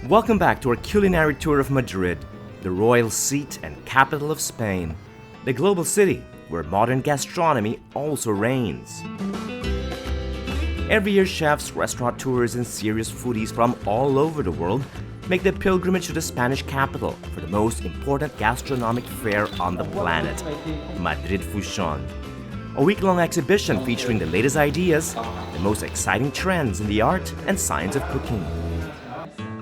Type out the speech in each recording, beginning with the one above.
Welcome back to our culinary tour of Madrid, the royal seat and capital of Spain, the global city where modern gastronomy also reigns. Every year, chefs, restaurateurs, and serious foodies from all over the world make the pilgrimage to the Spanish capital for the most important gastronomic fair on the planet, Madrid Fusion. A week-long exhibition featuring the latest ideas, the most exciting trends in the art and science of cooking.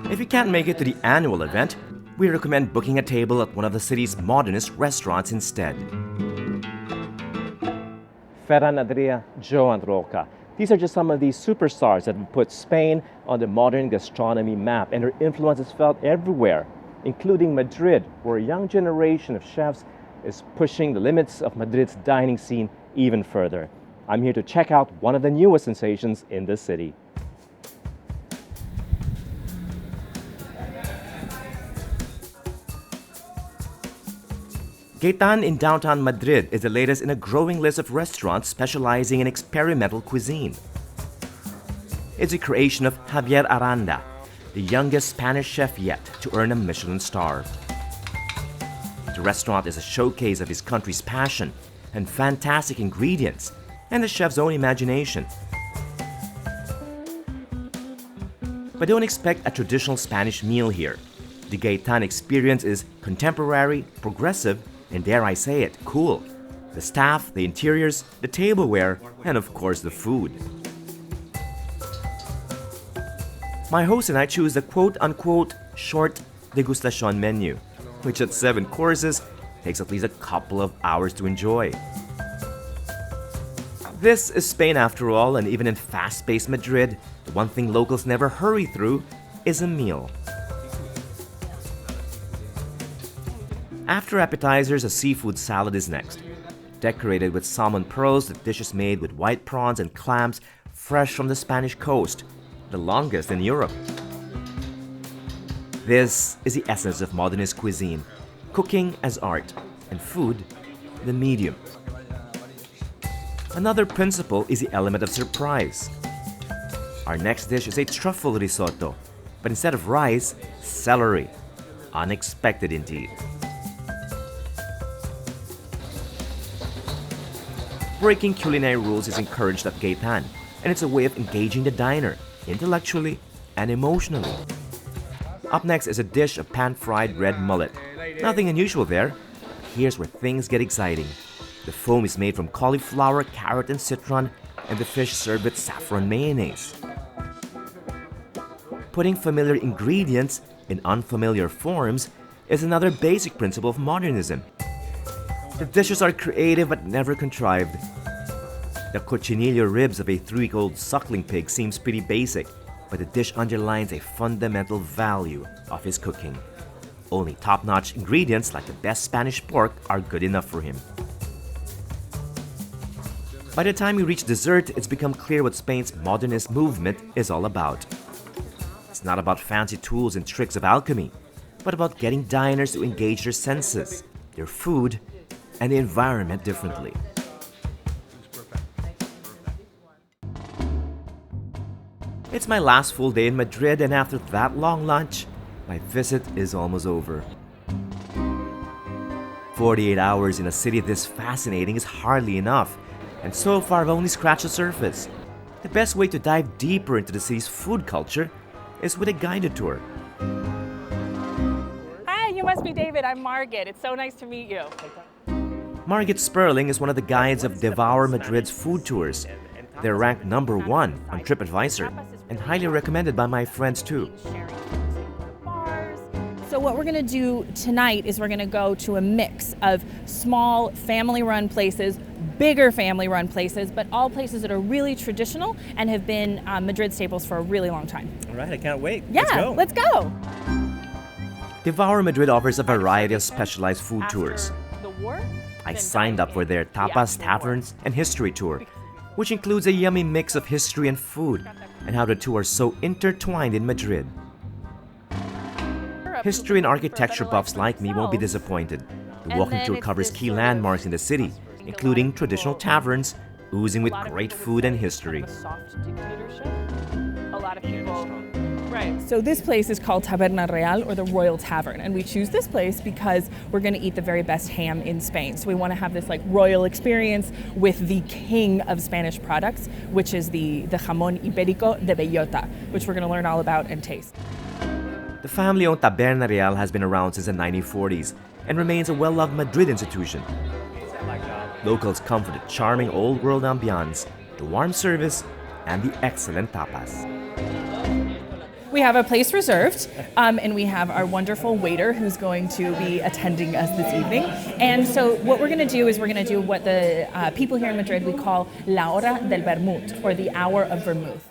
If you can't make it to the annual event, we recommend booking a table at one of the city's modernist restaurants instead. Ferran Adrià, Joan Roca. These are just some of these superstars that have put Spain on the modern gastronomy map, and their influence is felt everywhere, including Madrid, where a young generation of chefs is pushing the limits of Madrid's dining scene even further. I'm here to check out one of the newest sensations in the city. Gaitan in downtown Madrid is the latest in a growing list of restaurants specializing in experimental cuisine. It's a creation of Javier Aranda, the youngest Spanish chef yet to earn a Michelin star. The restaurant is a showcase of his country's passion and fantastic ingredients and the chef's own imagination. But don't expect a traditional Spanish meal here. The Gaitan experience is contemporary, progressive, and dare I say it, cool. The staff, the interiors, the tableware, and of course the food. My host and I choose the quote-unquote short degustation menu, which at 7 courses takes at least a couple of hours to enjoy. This is Spain after all, and even in fast-paced Madrid, the one thing locals never hurry through is a meal. After appetizers, a seafood salad is next. Decorated with salmon pearls, the dish is made with white prawns and clams fresh from the Spanish coast, the longest in Europe. This is the essence of modernist cuisine, cooking as art, and food, the medium. Another principle is the element of surprise. Our next dish is a truffle risotto, but instead of rice, celery. Unexpected indeed. Breaking culinary rules is encouraged at Gaitan, and it's a way of engaging the diner, intellectually and emotionally. Up next is a dish of pan-fried red mullet. Nothing unusual there. Here's where things get exciting. The foam is made from cauliflower, carrot, and citron, and the fish served with saffron mayonnaise. Putting familiar ingredients in unfamiliar forms is another basic principle of modernism. The dishes are creative but never contrived. The cochinillo ribs of a 3-week-old suckling pig seems pretty basic, but the dish underlines a fundamental value of his cooking. Only top-notch ingredients like the best Spanish pork are good enough for him. By the time we reach dessert, it's become clear what Spain's modernist movement is all about. It's not about fancy tools and tricks of alchemy, but about getting diners to engage their senses, their food, and the environment differently. It's my last full day in Madrid, and after that long lunch, my visit is almost over. 48 hours in a city this fascinating is hardly enough, and so far I've only scratched the surface. The best way to dive deeper into the city's food culture is with a guided tour. Hi, you must be David. I'm Margaret. It's so nice to meet you. Margit Sperling is one of the guides of Devour Madrid's food tours. They're ranked number 1 on TripAdvisor and highly recommended by my friends too. So what we're going to do tonight is we're going to go to a mix of small family-run places, bigger family-run places, but all places that are really traditional and have been Madrid staples for a really long time. All right, I can't wait. Yeah, let's go. Devour Madrid offers a variety of specialized food tours. I signed up for their tapas, taverns, and history tour, which includes a yummy mix of history and food, and how the two are so intertwined in Madrid. History and architecture buffs like me won't be disappointed. The walking tour covers key landmarks in the city, including traditional taverns, oozing with great food and history. A lot of people Right. So this place is called Taberna Real, or the Royal Tavern, and we choose this place because we're going to eat the very best ham in Spain. So we want to have this like royal experience with the king of Spanish products, which is the jamón ibérico de bellota, which we're going to learn all about and taste. The family-owned Taberna Real has been around since the 1940s and remains a well-loved Madrid institution. Locals come for the charming old-world ambiance, the warm service, and the excellent tapas. We have a place reserved, and we have our wonderful waiter who's going to be attending us this evening. And so what we're going to do is we're going to do what the people here in Madrid we call la hora del vermut, or the hour of vermouth.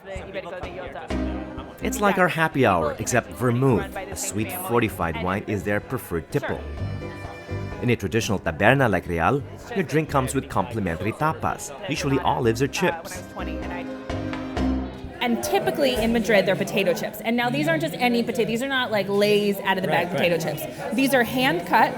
It's like our happy hour, except vermouth, a sweet fortified wine, is their preferred tipple. In a traditional taberna like Real, your drink comes with complimentary tapas, usually olives or chips. And typically in Madrid, they're potato chips. And now these aren't just any potato. These are not like Lay's out of the bag potato chips. These are hand-cut,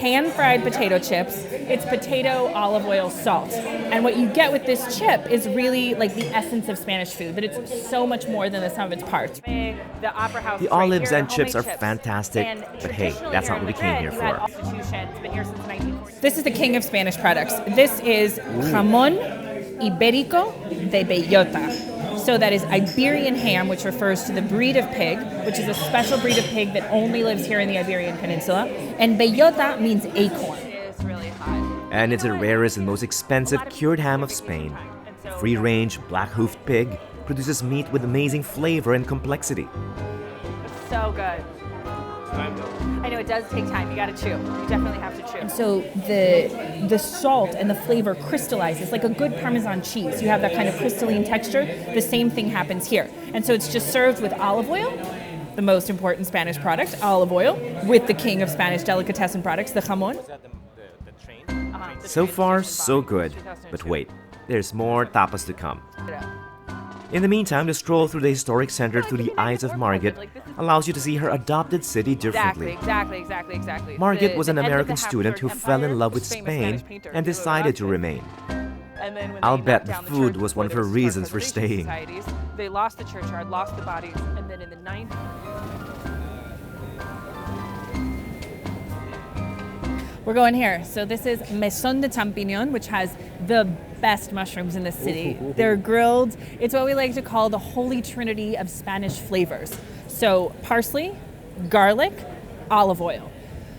hand-fried potato chips. It's potato, olive oil, salt. And what you get with this chip is really like the essence of Spanish food, that it's so much more than the sum of its parts. The olives and chips are fantastic, but hey, that's not what we came here for. This is the king of Spanish products. This is jamón ibérico de bellota. So that is Iberian ham, which refers to the breed of pig, which is a special breed of pig that only lives here in the Iberian Peninsula. And bellota means acorn. And it's the rarest and most expensive cured ham of Spain. Free-range, black-hoofed pig produces meat with amazing flavor and complexity. It's so good. I know it does take time. You gotta chew. You definitely have to chew. And so the salt and the flavor crystallizes like a good Parmesan cheese. You have that kind of crystalline texture. The same thing happens here. And so it's just served with olive oil, the most important Spanish product, olive oil, with the king of Spanish delicatessen products, the jamón. So far, so good. But wait, there's more tapas to come. In the meantime, the stroll through the historic center through the eyes of Margaret allows you to see her adopted city differently. Exactly. Margaret was an American student who fell in love with Spain and decided to remain. I'll bet the food was one of her reasons for staying. They lost the churchyard, lost the bodies, and then in the 90s... We're going here. So this is Mesón de Champiñón, which has the best mushrooms in the city. They're grilled. It's what we like to call the holy trinity of Spanish flavors. So parsley, garlic, olive oil.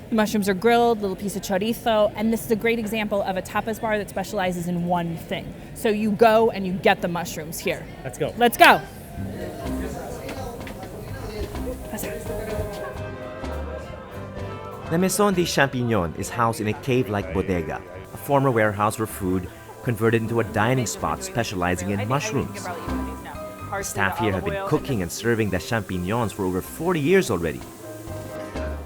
The mushrooms are grilled, little piece of chorizo, and this is a great example of a tapas bar that specializes in one thing. So you go and you get the mushrooms here. Let's go. Let's go. The Maison de Champignon is housed in a cave-like bodega, a former warehouse for food converted into a dining spot specializing in mushrooms. Staff here have been cooking and serving the champignons for over 40 years already.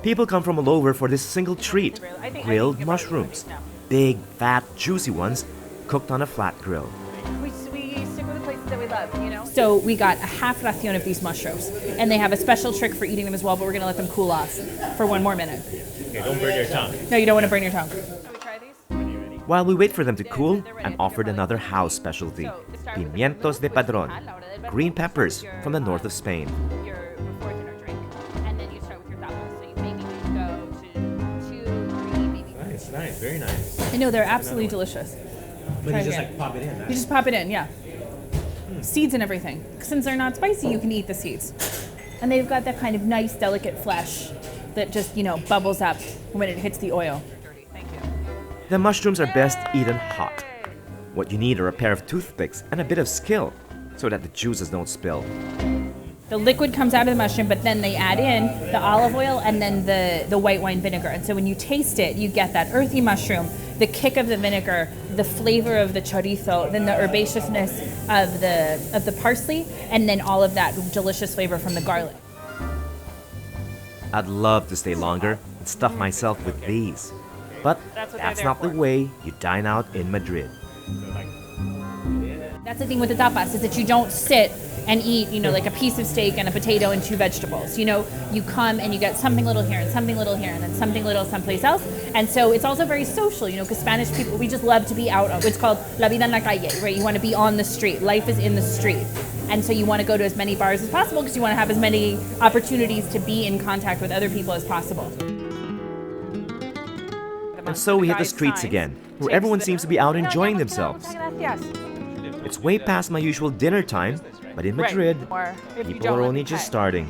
People come from all over for this single treat, grilled mushrooms. Big, fat, juicy ones, cooked on a flat grill. We stick with the places that we love, you know? So we got a half ración of these mushrooms, and they have a special trick for eating them as well, but we're gonna let them cool off for one more minute. Okay, don't burn your tongue. No, you don't want to burn your tongue. While we wait for them to cool, I'm offered another house specialty, pimientos de padrón, green peppers from the north of Spain. Your before dinner drink, and then you start with your tapas. So you maybe go to 2, 3, maybe. Nice, very nice. I know, they're absolutely delicious. But Try you just again. like pop it in. You just pop it in, yeah. Seeds and everything. Since they're not spicy, you can eat the seeds. And they've got that kind of nice, delicate flesh that just, bubbles up when it hits the oil. The mushrooms are best eaten hot. What you need are a pair of toothpicks and a bit of skill, so that the juices don't spill. The liquid comes out of the mushroom, but then they add in the olive oil and then the white wine vinegar. And so when you taste it, you get that earthy mushroom, the kick of the vinegar, the flavor of the chorizo, then the herbaceousness of the parsley, and then all of that delicious flavor from the garlic. I'd love to stay longer and stuff myself with these. But that's not the way you dine out in Madrid. That's the thing with the tapas, is that you don't sit and eat, like a piece of steak and a potato and 2 vegetables. You come and you get something little here and something little here and then something little someplace else. And so it's also very social, because Spanish people, we just love to be out. It's called la vida en la calle, right? You want to be on the street. Life is in the street. And so you want to go to as many bars as possible because you want to have as many opportunities to be in contact with other people as possible. And so we hit the streets again, where everyone seems to be out enjoying themselves. It's way past my usual dinner time, but in Madrid, people are only just starting.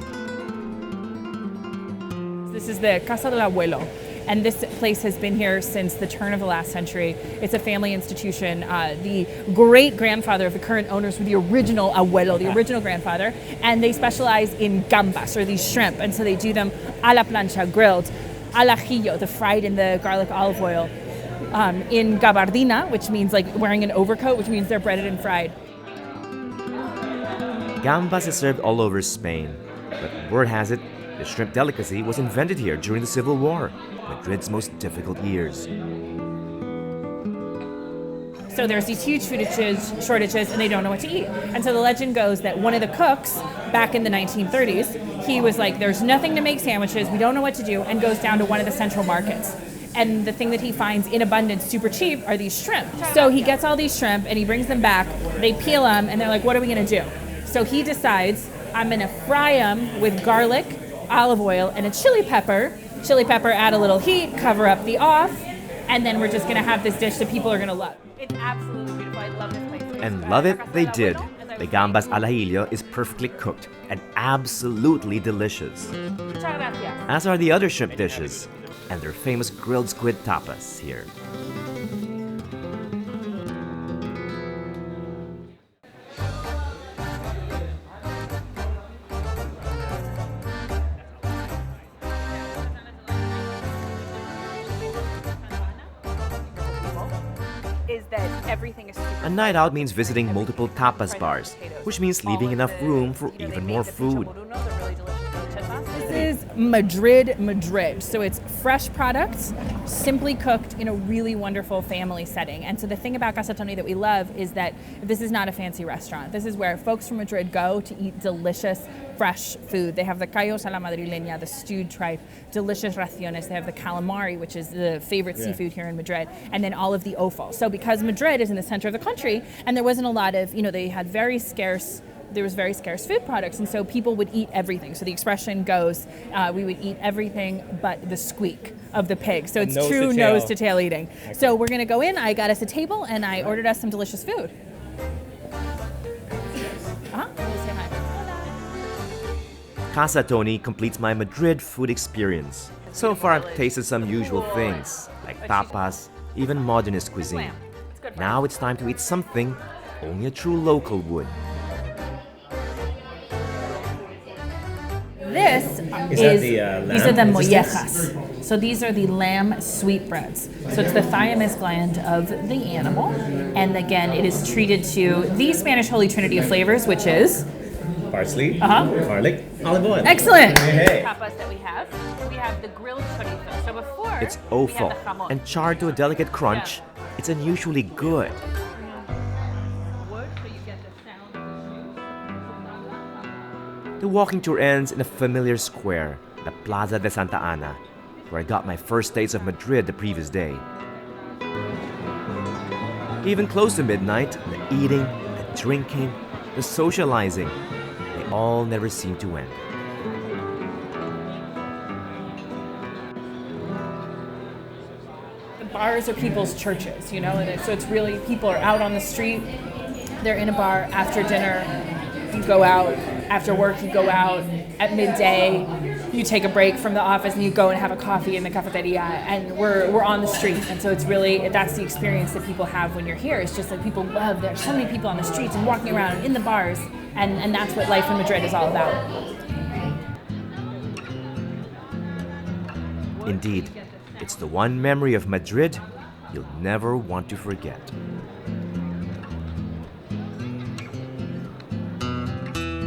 This is the Casa Del Abuelo, and this place has been here since the turn of the last century. It's a family institution. The great-grandfather of the current owners were the original abuelo, the original grandfather, and they specialize in gambas, or these shrimp, and so they do them a la plancha, grilled, al ajillo, the fried in the garlic olive oil, in gabardina, which means like wearing an overcoat, which means they're breaded and fried. Gambas is served all over Spain, but word has it, the shrimp delicacy was invented here during the Civil War, Madrid's most difficult years. So there's these huge food shortages, and they don't know what to eat. And so the legend goes that one of the cooks back in the 1930s, he was like, there's nothing to make sandwiches, we don't know what to do, and goes down to one of the central markets. And the thing that he finds in abundance, super cheap, are these shrimp. So he gets all these shrimp and he brings them back, they peel them, and they're like, what are we gonna do? So he decides, I'm gonna fry them with garlic, olive oil, and a chili pepper. Chili pepper, add a little heat, cover up the off, and then we're just gonna have this dish that people are gonna love. It's absolutely beautiful, I love this place. And love it, they did. The gambas al ajillo is perfectly cooked and absolutely delicious. As are the other shrimp dishes, and their famous grilled squid tapas here. Is that everything is A night out means visiting multiple tapas bars, which means leaving enough room for even more food. This is Madrid. So it's fresh products, simply cooked in a really wonderful family setting. And so the thing about Casa Tony that we love is that this is not a fancy restaurant. This is where folks from Madrid go to eat delicious, fresh food. They have the callos a la madrileña, the stewed tripe, delicious raciones. They have the calamari, which is the favorite seafood here in Madrid, and then all of the offal. So because Madrid is in the center of the country, and there wasn't a lot of, they had there was very scarce food products, and so people would eat everything. So the expression goes, we would eat everything but the squeak of the pig. So it's true nose to tail eating. Okay. So we're gonna go in, I got us a table, and I ordered us some delicious food. Say hi. Casa Tony completes my Madrid food experience. So far I've tasted some usual things, like tapas, even modernist cuisine. Now it's time to eat something only a true local would. These are the mollejas. So these are the lamb sweetbreads. So it's the thymus gland of the animal. And again, it is treated to the Spanish Holy Trinity of flavors, which is parsley, garlic, olive oil. Excellent. Hey. Tapas that we have the grilled chorizo. So before it's offal and charred to a delicate crunch. It's unusually good. The walking tour ends in a familiar square, the Plaza de Santa Ana, where I got my first taste of Madrid the previous day. Even close to midnight, the eating, the drinking, the socializing, they all never seem to end. The bars are people's churches, and so it's really, people are out on the street, they're in a bar after dinner, you go out. After work, you go out. At midday, you take a break from the office and you go and have a coffee in the cafeteria. And we're on the street, and so it's really, that's the experience that people have when you're here. It's just like people love. There's so many people on the streets and walking around in the bars, and that's what life in Madrid is all about. Indeed, it's the one memory of Madrid you'll never want to forget.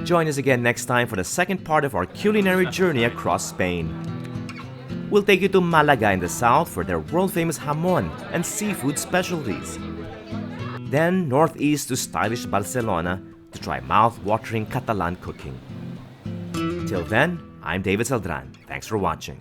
Join us again next time for the second part of our culinary journey across Spain. We'll take you to Malaga in the south for their world-famous jamón and seafood specialties. Then northeast to stylish Barcelona to try mouth-watering Catalan cooking. Till then, I'm David Celdran. Thanks for watching.